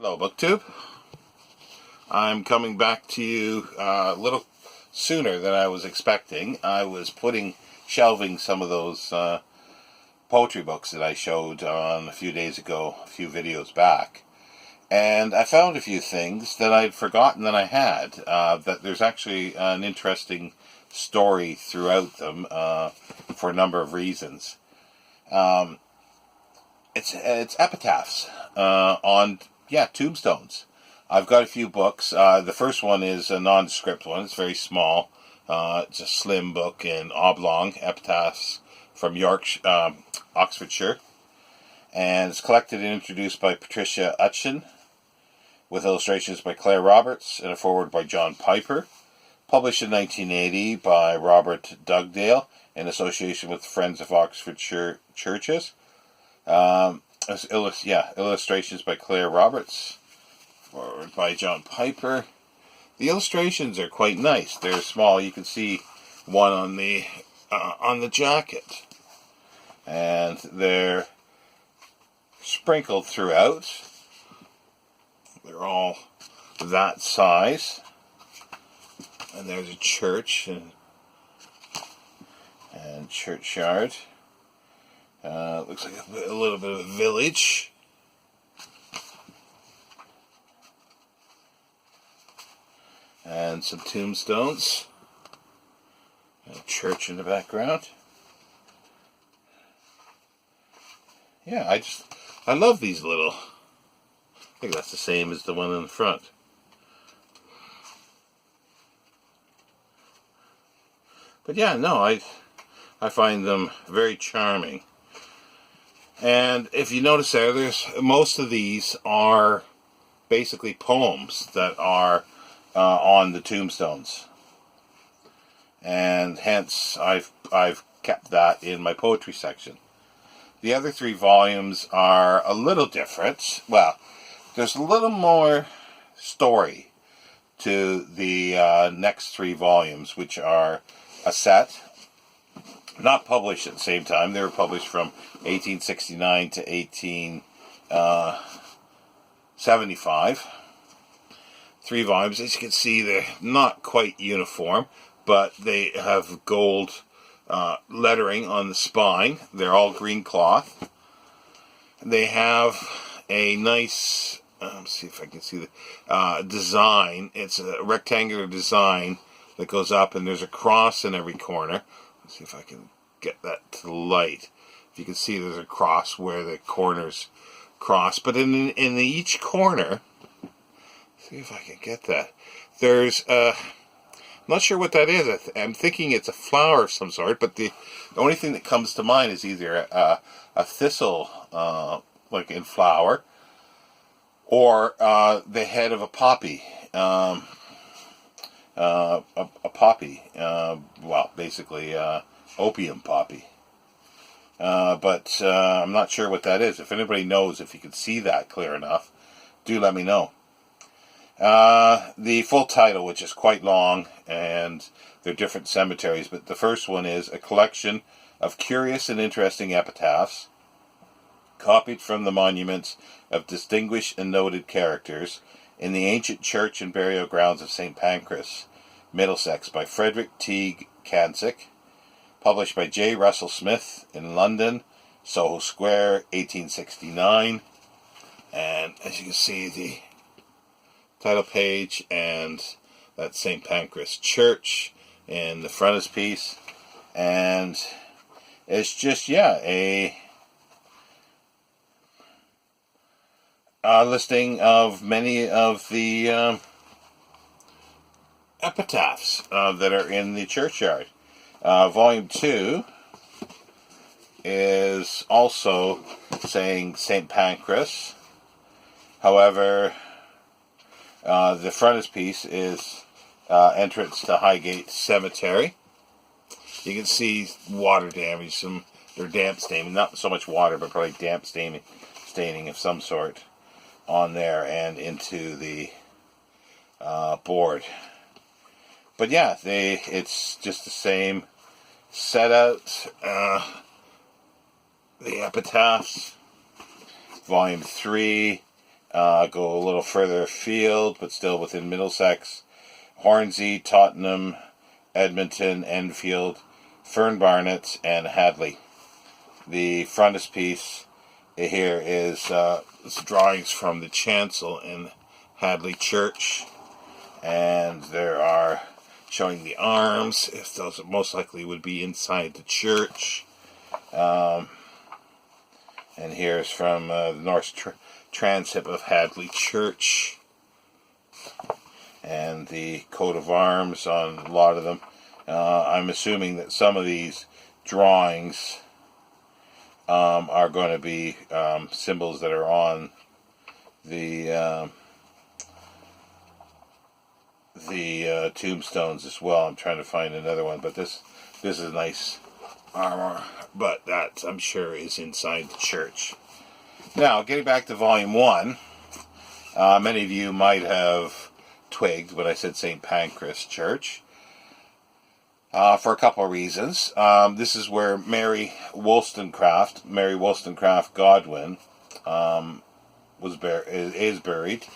Hello, BookTube. I'm coming back to you a little sooner than I was expecting. I was shelving some of those poetry books that I showed on a few days ago, a few videos back. And I found a few things that I'd forgotten that I had, that there's actually an interesting story throughout them for a number of reasons. It's epitaphs on tombstones. I've got a few books. The first one is a nondescript one. It's very small. It's a slim book in oblong, Epitaphs from Yorkshire, Oxfordshire. And it's collected and introduced by Patricia Utchin, with illustrations by Claire Roberts and a foreword by John Piper. Published in 1980 by Robert Dugdale in association with Friends of Oxfordshire Churches. Illustrations by Claire Roberts, forward by John Piper. The illustrations are quite nice. They're small. You can see one on the jacket, and they're sprinkled throughout. They're all that size. And there's a church and churchyard. Looks like a little bit of a village. And some tombstones. And a church in the background. Yeah, I love these little. I think that's the same as the one in the front. But yeah, no, I find them very charming. And if you notice there's most of these are basically poems that are on the tombstones, and hence I've kept that in my poetry section. The other 3 volumes are a little different. Well, there's a little more story to the next 3 volumes, which are a set. Not published at the same time. They were published from 1869 to 1875. 3 volumes. As you can see, they're not quite uniform, but they have gold lettering on the spine. They're all green cloth. They have a nice, let's see if I can see the design. It's a rectangular design that goes up, and there's a cross in every corner. Let's see if I can get that to the light. If you can see, there's a cross where the corners cross. But in each corner, see if I can get that. There's I'm not sure what that is. I'm thinking it's a flower of some sort. But the only thing that comes to mind is either a thistle, like in flower, or the head of a poppy. A poppy, well, basically opium poppy. But I'm not sure what that is. If anybody knows, if you can see that clear enough, do let me know. The full title, which is quite long, and they're different cemeteries, but the first one is A Collection of Curious and Interesting Epitaphs, copied from the monuments of distinguished and noted characters in the ancient church and burial grounds of St. Pancras, Middlesex, by Frederick Teague Cansick, published by J. Russell Smith in London, Soho Square, 1869. And as you can see, the title page, and that's St. Pancras Church in the frontispiece. And it's just, a listing of many of the epitaphs that are in the churchyard. Volume 2 is also saying St. Pancras. However, the frontispiece is entrance to Highgate Cemetery. You can see water damage, or damp staining, not so much water, but probably damp staining of some sort on there and into the board. But yeah, it's just the same set out. The Epitaphs, Volume 3, Go a little further afield, but still within Middlesex. Hornsey, Tottenham, Edmonton, Enfield, Fernbarnet, and Hadley. The frontispiece here is drawings from the chancel in Hadley Church, and there are showing the arms, if those most likely would be inside the church. And here's from the north transept of Hadley Church, and the coat of arms on a lot of them. I'm assuming that some of these drawings are going to be symbols that are on the tombstones as well. I'm trying to find another one, but this is nice armor, but that I'm sure is inside the church. Now, getting back to Volume 1, many of you might have twigged when I said St. Pancras Church, for a couple of reasons. This is where Mary Wollstonecraft Godwin, is buried,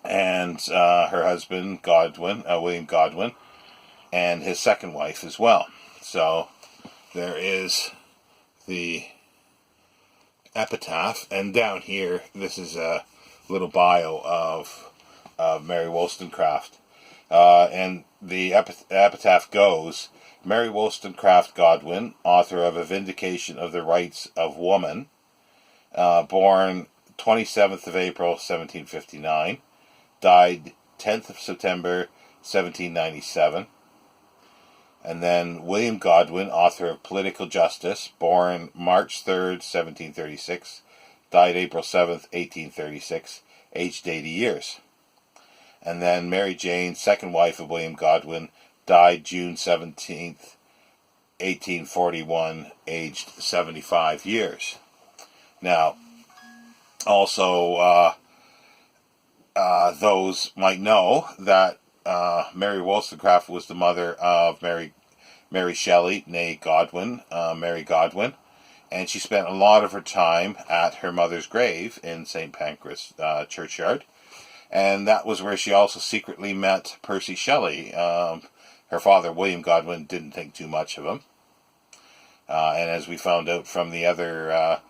and her husband Godwin, William Godwin, and his second wife as well. So there is the epitaph, and down here, this is a little bio of Mary Wollstonecraft, and the epitaph goes: Mary Wollstonecraft Godwin, author of A Vindication of the Rights of Woman, born 27th of April 1759, died 10th of September 1797. And then William Godwin, author of Political Justice, born March 3rd, 1736, died April 7th, 1836, aged 80 years. And then Mary Jane, second wife of William Godwin, died June 17th, 1841, aged 75 years. Now, also, those might know that Mary Wollstonecraft was the mother of Mary Shelley, née Godwin, Mary Godwin, and she spent a lot of her time at her mother's grave in St. Pancras churchyard, and that was where she also secretly met Percy Shelley. Her father, William Godwin, didn't think too much of him, and as we found out from the other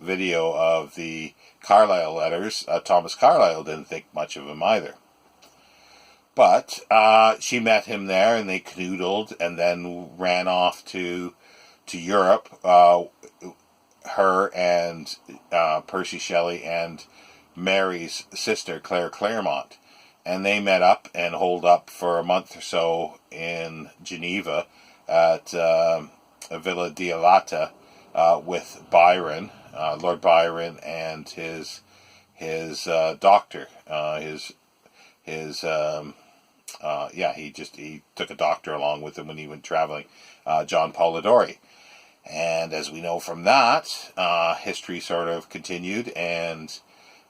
video of the Carlyle letters, Thomas Carlyle didn't think much of him either. But she met him there, and they canoodled, and then ran off to Europe. Her and Percy Shelley and Mary's sister, Claire Claremont, and they met up and holed up for a month or so in Geneva at Villa Dialata with Byron, Lord Byron, and his doctor, he took a doctor along with him when he went traveling, John Polidori. And as we know from that, history sort of continued, and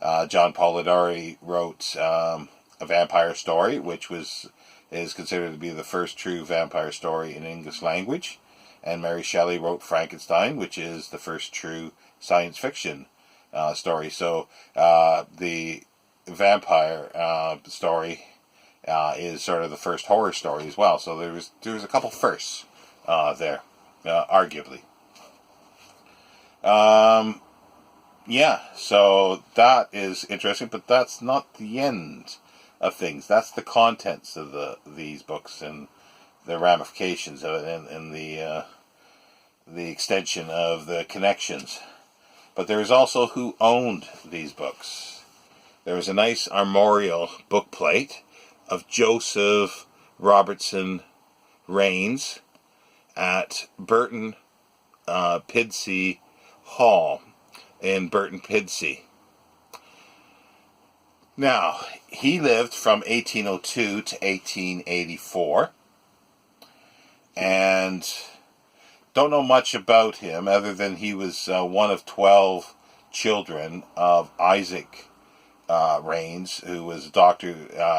John Polidori wrote A Vampire Story, which is considered to be the first true vampire story in English language. And Mary Shelley wrote Frankenstein, which is the first true science fiction story. So the vampire story is sort of the first horror story as well. So there was a couple firsts there, arguably. So that is interesting, but that's not the end of things. That's the contents of these books and the ramifications of it, and the extension of the connections. But there is also who owned these books. There was a nice armorial bookplate of Joseph Robertson Raines at Burton Pidsey Hall in Burton Pidsey. Now, he lived from 1802 to 1884, and don't know much about him other than he was one of 12 children of Isaac Raines, who was a doctor.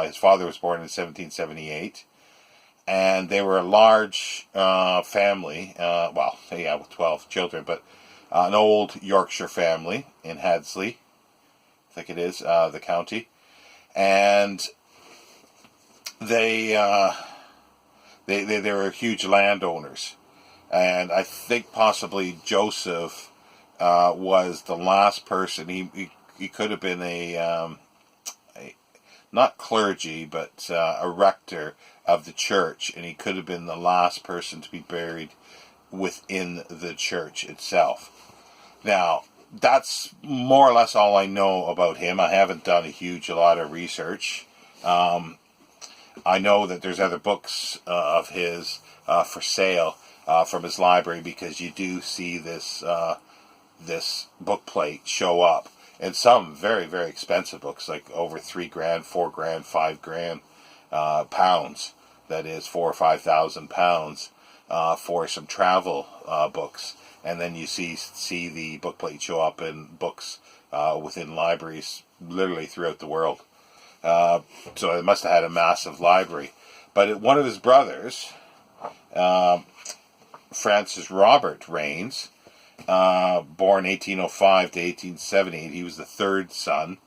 His father was born in 1778, and they were a large family. With 12 children, but an old Yorkshire family in Hadsley, I think it is, the county, and they were huge landowners, and I think possibly Joseph was the last person. He could have been a not clergy, but a rector of the church, and he could have been the last person to be buried within the church itself. Now, that's more or less all I know about him. I haven't done a lot of research. I know that there's other books of his for sale from his library, because you do see this book plate show up. And some very, very expensive books, like over $3,000, $4,000, $5,000 pounds. That is £4,000 or £5,000 for some travel books. And then you see the book plate show up in books within libraries literally throughout the world. So it must have had a massive library. But one of his brothers, Francis Robert Rains, born 1805 to 1878, he was the third son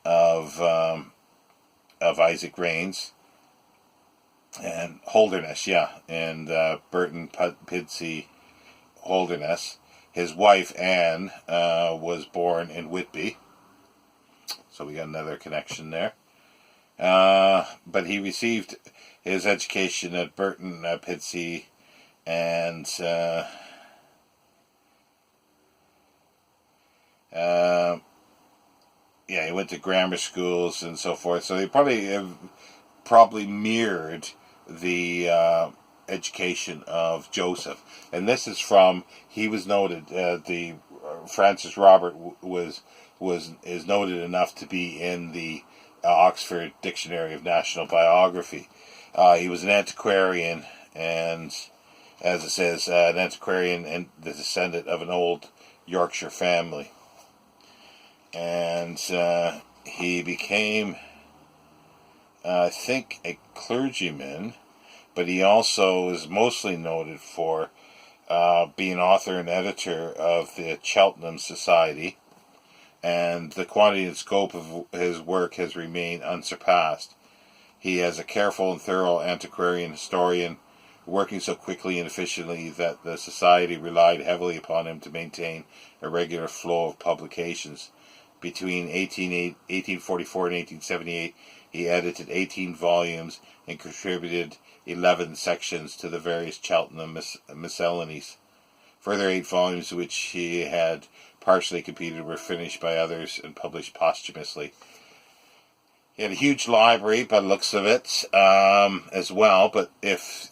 of Isaac Rains and Holderness, and Burton Pidsey Holderness. His wife Anne was born in Whitby, so we got another connection there. But he received his education at Burton Pidsey, and he went to grammar schools and so forth. So he probably mirrored the education of Joseph. And this is from, he was noted, the Francis Robert is noted enough to be in the Oxford Dictionary of National Biography. He was an antiquarian, and as it says, an antiquarian and the descendant of an old Yorkshire family. And he became, I think, a clergyman, but he also is mostly noted for being author and editor of the Cheltenham Society, and the quantity and scope of his work has remained unsurpassed. He is a careful and thorough antiquarian historian, working so quickly and efficiently that the Society relied heavily upon him to maintain a regular flow of publications. Between 1844 and 1878, he edited 18 volumes and contributed 11 sections to the various Cheltenham miscellanies. Further 8 volumes, which he had partially completed, were finished by others and published posthumously. He had a huge library by the looks of it as well, but if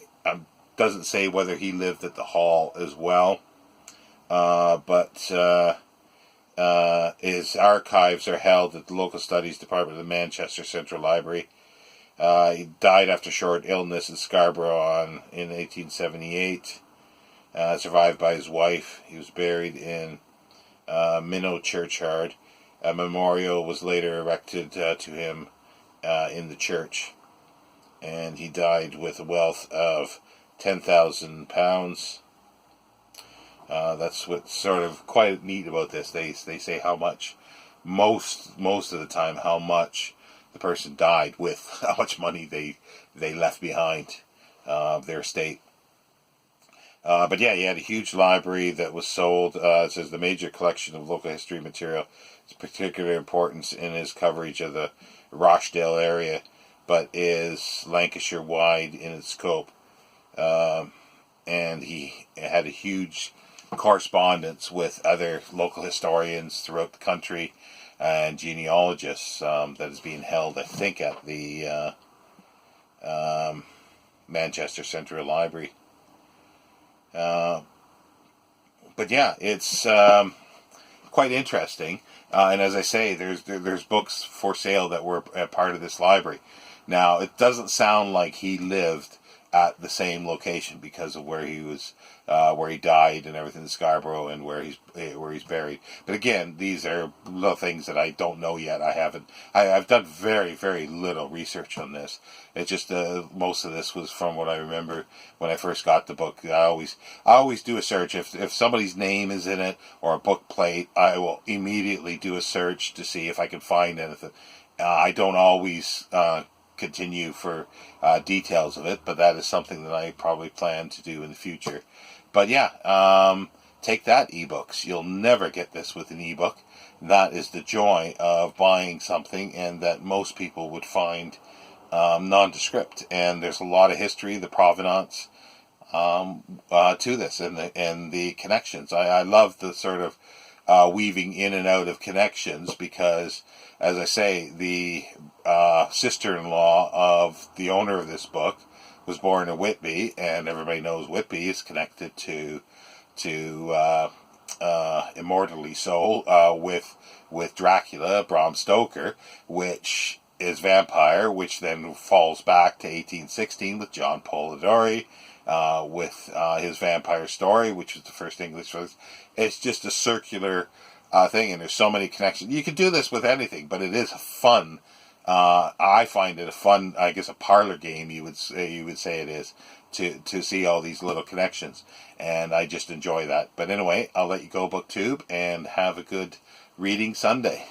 doesn't say whether he lived at the hall as well. But his archives are held at the Local Studies Department of the Manchester Central Library. He died after short illness in Scarborough in 1878, survived by his wife. He was buried in Minnow Churchyard. A memorial was later erected to him in the church, and he died with a wealth of £10,000. That's what's sort of quite neat about this. They say how much, most of the time, how much the person died with, how much money they left behind, their estate. But yeah, he had a huge library that was sold. It says the major collection of local history material. It's particular importance in his coverage of the Rochdale area, but is Lancashire wide in its scope. And he had a huge correspondence with other local historians throughout the country and genealogists that is being held, I think, at the Manchester Central Library. But yeah, it's quite interesting. And as I say, there's books for sale that were a part of this library. Now, it doesn't sound like he lived at the same location because of where he was, where he died and everything in Scarborough, and where he's buried. But again, these are little things that I don't know yet. I've done very, very little research on this. It's just most of this was from what I remember when I first got the book. I always do a search. If somebody's name is in it or a book plate, I will immediately do a search to see if I can find anything. I don't always continue for details of it, but that is something that I probably plan to do in the future. But yeah, take that, ebooks. You'll never get this with an ebook. That is the joy of buying something, and that most people would find nondescript. And there's a lot of history, the provenance to this, and the connections. I love the sort of weaving in and out of connections, because, as I say, the sister-in-law of the owner of this book was born in Whitby, and everybody knows Whitby is connected to immortally so with Dracula, Bram Stoker, which is vampire, which then falls back to 1816 with John Polidori, with his vampire story, which was the first English release. It's just a circular thing, and there's so many connections. You could do this with anything, but it is fun. I find it a fun, I guess, a parlor game. You would say it is, to see all these little connections, and I just enjoy that. But anyway, I'll let you go, BookTube, and have a good reading Sunday.